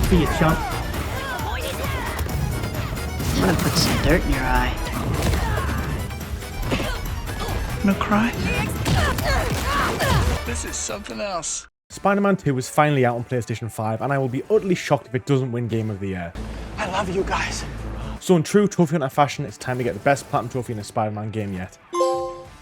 for you, chump. I'm gonna put some dirt in your eye. Gonna cry? This is something else. Spider-Man 2 is finally out on PlayStation 5, and I will be utterly shocked if it doesn't win Game of the Year. I love you guys. So in true Trophy Hunter fashion, it's time to get the best Platinum Trophy in a Spider-Man game yet.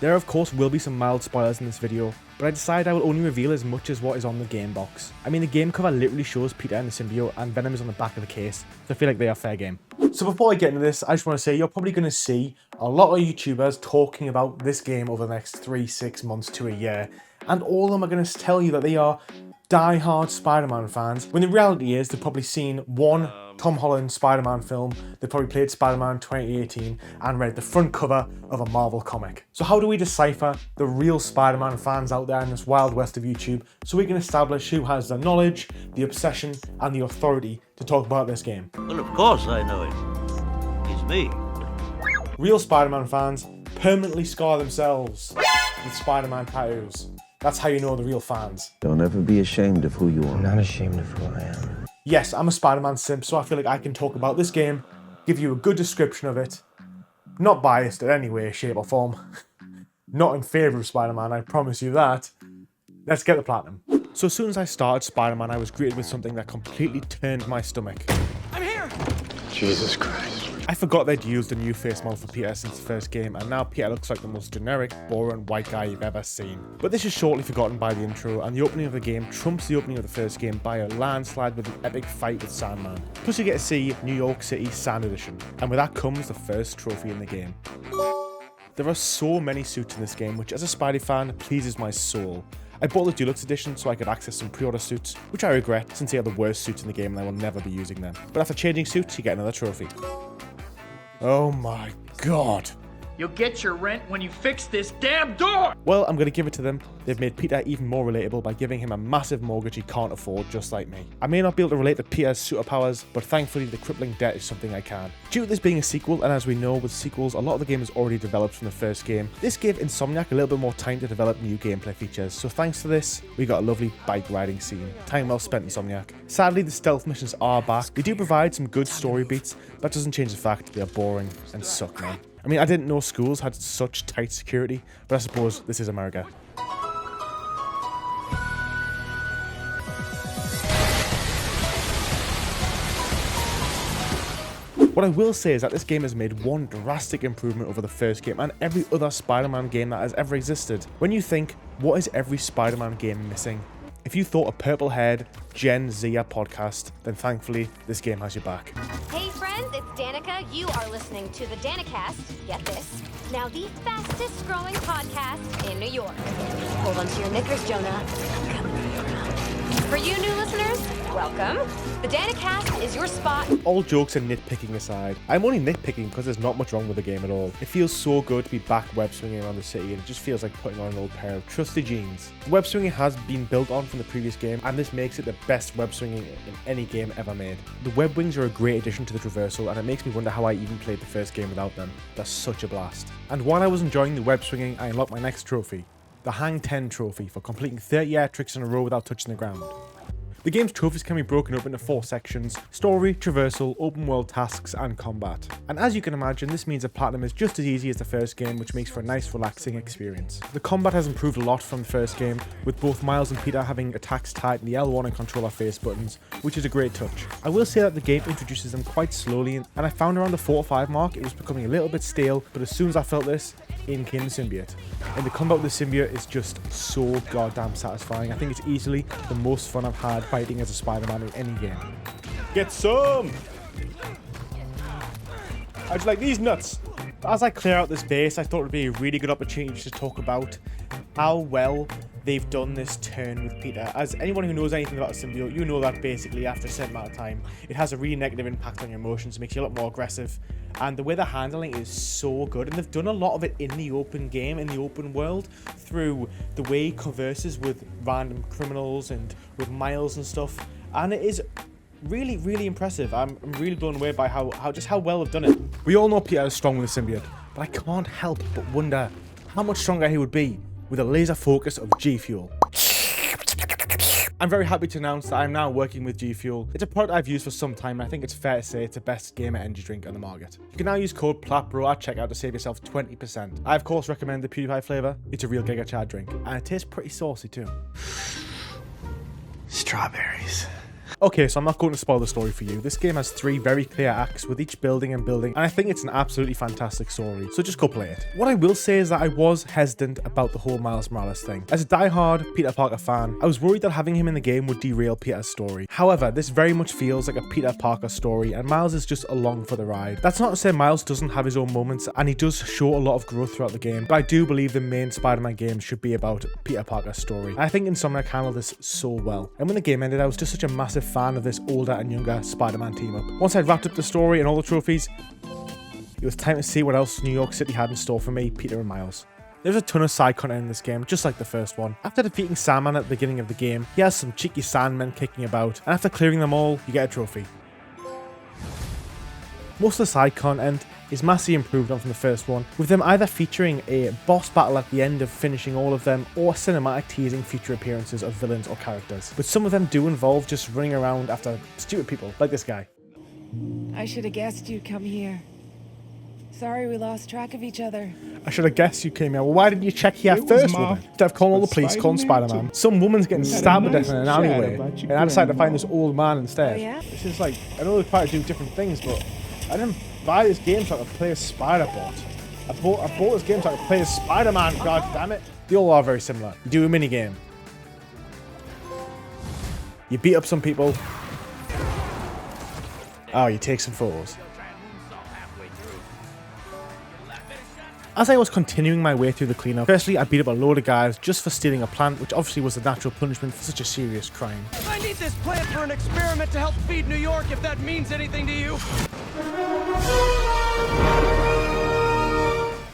There of course will be some mild spoilers in this video, but I decided I will only reveal as much as what is on the game box. I mean, the game cover literally shows Peter and the symbiote, and Venom is on the back of the case, so I feel like they are fair game. So before I get into this, I just want to say you're probably going to see a lot of YouTubers talking about this game over the next 3-6 months to a year, and all of them are going to tell you that they are die-hard Spider-Man fans, when the reality is they've probably seen one Tom Holland Spider-Man film, they probably played Spider-Man 2018 and read the front cover of a Marvel comic. So how do we decipher the real Spider-Man fans out there in this wild west of YouTube so we can establish who has the knowledge, the obsession and the authority to talk about this game? Well, of course I know him. He's me. Real Spider-Man fans permanently scar themselves with Spider-Man tattoos. That's how you know the real fans. Don't ever be ashamed of who you are. I'm not ashamed of who I am. Yes, I'm a Spider-Man simp, so I feel like I can talk about this game, give you a good description of it. Not biased in any way, shape or form. Not in favour of Spider-Man, I promise you that. Let's get the platinum. So as soon as I started Spider-Man, I was greeted with something that completely turned my stomach. I'm here. Jesus Christ. I forgot they'd used a new face model for Peter since the first game, and now Peter looks like the most generic, boring white guy you've ever seen. But this is shortly forgotten by the intro, and the opening of the game trumps the opening of the first game by a landslide with an epic fight with Sandman. Plus you get to see New York City Sand Edition, and with that comes the first trophy in the game. There are so many suits in this game, which as a Spidey fan pleases my soul. I bought the Deluxe Edition so I could access some pre-order suits, which I regret since they are the worst suits in the game and I will never be using them. But after changing suits, you get another trophy. Oh my god. You'll get your rent when you fix this damn door! Well, I'm going to give it to them. They've made Peter even more relatable by giving him a massive mortgage he can't afford, just like me. I may not be able to relate to Peter's superpowers, but thankfully the crippling debt is something I can. Due to this being a sequel, and as we know with sequels, a lot of the game is already developed from the first game, this gave Insomniac a little bit more time to develop new gameplay features, so thanks to this, we got a lovely bike riding scene. Time well spent, Insomniac. Sadly, the stealth missions are back. They do provide some good story beats, but that doesn't change the fact they are boring and suck, man. I mean, I didn't know schools had such tight security, but I suppose this is America. What I will say is that this game has made one drastic improvement over the first game and every other Spider-Man game that has ever existed. When you think, what is every Spider-Man game missing? If you thought a purple-haired Gen Zer podcast, then thankfully, this game has your back. Hey friends, it's Danica. You are listening to the Danicast. Get this. Now the fastest growing podcast in New York. Hold on to your knickers, Jonah. I'm coming for you now. For you new listeners, welcome. The Danicast is your spot. All jokes and nitpicking aside, I'm only nitpicking because there's not much wrong with the game at all. It feels so good to be back web swinging around the city and it just feels like putting on an old pair of trusty jeans. The web swinging has been built on from the previous game and this makes it the best web swinging in any game ever made. The web wings are a great addition to the traversal and it makes me wonder how I even played the first game without them. They're such a blast. And while I was enjoying the web swinging, I unlocked my next trophy. The Hang 10 trophy for completing 30 air tricks in a row without touching the ground. The game's trophies can be broken up into 4 sections: story, traversal, open world tasks, and combat. And as you can imagine, this means that platinum is just as easy as the first game, which makes for a nice relaxing experience. The combat has improved a lot from the first game, with both Miles and Peter having attacks tied in the L1 and control our face buttons, which is a great touch. I will say that the game introduces them quite slowly, and I found around the 4 or 5 mark it was becoming a little bit stale, but as soon as I felt this, in came the symbiote. And the combat with the symbiote is just so goddamn satisfying. I think it's easily the most fun I've had fighting as a Spider-Man in any game. Get some! I'd like these nuts! As I clear out this base, I thought it would be a really good opportunity to talk about how well they've done this turn with Peter. As anyone who knows anything about a symbiote, you know that basically after a certain amount of time, it has a really negative impact on your emotions, it makes you a lot more aggressive. And the way they're handling it is so good, and they've done a lot of it in the open game, in the open world, through the way he converses with random criminals and with Miles and stuff, and it is really, really impressive. I'm really blown away by how well they've done it. We all know Peter is strong with the symbiote, but I can't help but wonder how much stronger he would be with a laser focus of G Fuel. I'm very happy to announce that I'm now working with G Fuel. It's a product I've used for some time, and I think it's fair to say it's the best gamer energy drink on the market. You can now use code PLATBRO at checkout to save yourself 20%. I of course recommend the PewDiePie flavour. It's a real Giga Chad drink, and it tastes pretty saucy too. Strawberries. Okay, so I'm not going to spoil the story for you. This game has 3 very clear acts with each building and building, and I think it's an absolutely fantastic story, so just go play it. What I will say is that I was hesitant about the whole Miles Morales thing. As a die-hard Peter Parker fan, I was worried that having him in the game would derail Peter's story. However, this very much feels like a Peter Parker story, and Miles is just along for the ride. That's not to say Miles doesn't have his own moments, and he does show a lot of growth throughout the game, but I do believe the main Spider-Man game should be about Peter Parker's story. And I think Insomniac handled this so well. And when the game ended, I was just such a massive fan of this older and younger Spider-Man team up. Once I'd wrapped up the story and all the trophies, it was time to see what else New York City had in store for me, Peter and Miles. There's a ton of side content in this game, just like the first one. After defeating Sandman at the beginning of the game, he has some cheeky Sandmen kicking about, and after clearing them all, you get a trophy. Most of the side content is massively improved on from the first one, with them either featuring a boss battle at the end of finishing all of them, or cinematic teasing future appearances of villains or characters. But some of them do involve just running around after stupid people, like this guy. I should have guessed you'd come here. Sorry we lost track of each other. I should have guessed you came here. Well, why didn't you check here first, woman? Instead of calling all the police, calling Spider-Man. Some woman's getting stabbed to death in an alleyway, and I decided to find this old man instead. Oh, yeah? This is like, I know they try to do different things, but I didn't buy this game so I could play as Spider-Bot. I bought this game so I could play as Spider-Man, god damn it. They all are very similar. You do a mini game. You beat up some people. Oh, you take some photos. As I was continuing my way through the cleanup, firstly I beat up a load of guys just for stealing a plant, which obviously was the natural punishment for such a serious crime. I need this plant for an experiment to help feed New York, if that means anything to you.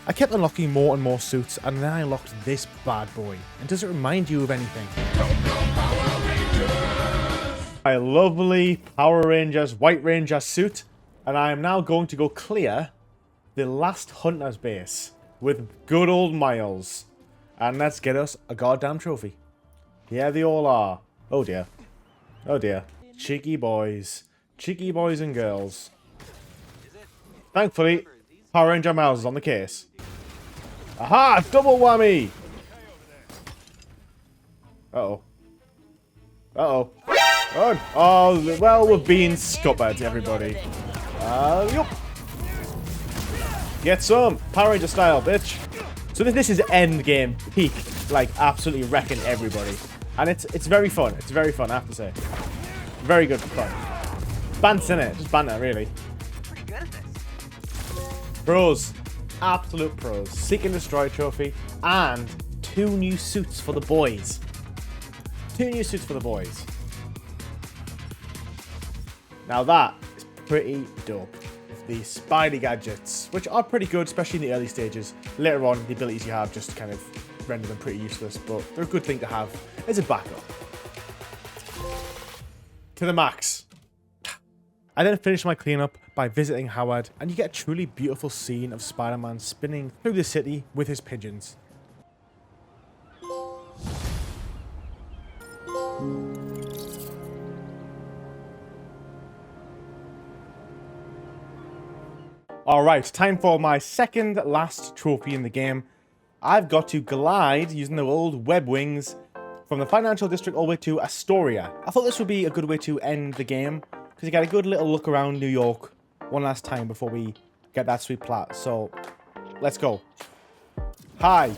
I kept unlocking more and more suits, and then I unlocked this bad boy. And does it remind you of anything? My lovely Power Rangers White Ranger suit, and I am now going to go clear the last Hunter's base with good old Miles. And let's get us a goddamn trophy. Here they all are. Oh dear. Oh dear. Cheeky boys and girls. Thankfully, Power Ranger Miles is on the case. Aha! Double whammy! Uh-oh. Uh-oh. Oh, well, we're being scuppered, everybody. Yup. Get some! Power Ranger style, bitch! So this is end game peak, like absolutely wrecking everybody. And it's very fun. It's very fun, I have to say. Very good fun. Bants in it, just banter, really. Pretty good at this. Pros. Absolute pros. Seek and Destroy trophy, and 2 new suits for the boys. 2 new suits for the boys. Now that is pretty dope. The Spidey gadgets, which are pretty good, especially in the early stages. Later on, the abilities you have just kind of render them pretty useless, but they're a good thing to have as a backup. To the max. I then finished my cleanup by visiting Howard, and you get a truly beautiful scene of Spider-Man spinning through the city with his pigeons. Alright, time for my second last trophy in the game. I've got to glide using the old web wings from the financial district all the way to Astoria. I thought this would be a good way to end the game, because you get a good little look around New York one last time before we get that sweet plat. So, let's go. Hi.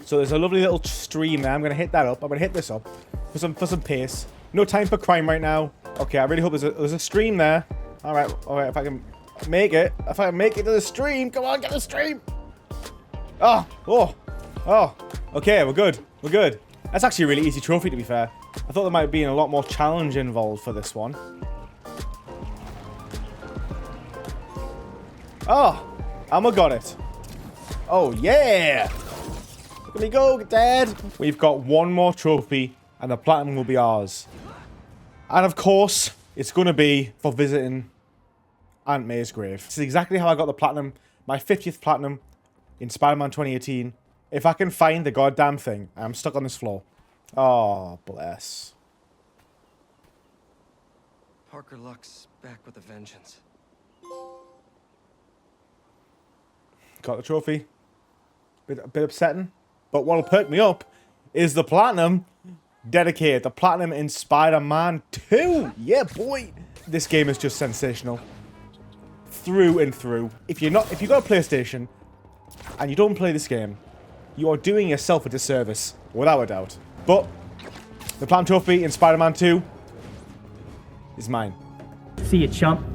So there's a lovely little stream there. I'm going to hit that up. I'm going to hit this up for some pace. No time for crime right now. Okay, I really hope there's a stream there. Alright, if I can make it. If I can make it to the stream. Come on, get the stream. Oh. Okay, we're good. We're good. That's actually a really easy trophy, to be fair. I thought there might be a lot more challenge involved for this one. Oh, I'ma got it. Oh, yeah. Look at me go, Dad. We've got one more trophy, and the platinum will be ours. And of course, it's going to be for visiting Aunt May's grave. This is exactly how I got the platinum. My 50th platinum in Spider-Man 2018. If I can find the goddamn thing, I'm stuck on this floor. Oh, bless. Parker Luck's back with a vengeance. Got the trophy. A bit upsetting. But what'll perk me up is the platinum dedicated. The platinum in Spider-Man 2. Yeah, boy. This game is just sensational. Through and through. If you've got a PlayStation and you don't play this game, you are doing yourself a disservice, without a doubt. But the platinum trophy in Spider-Man 2 is mine. See you, chump.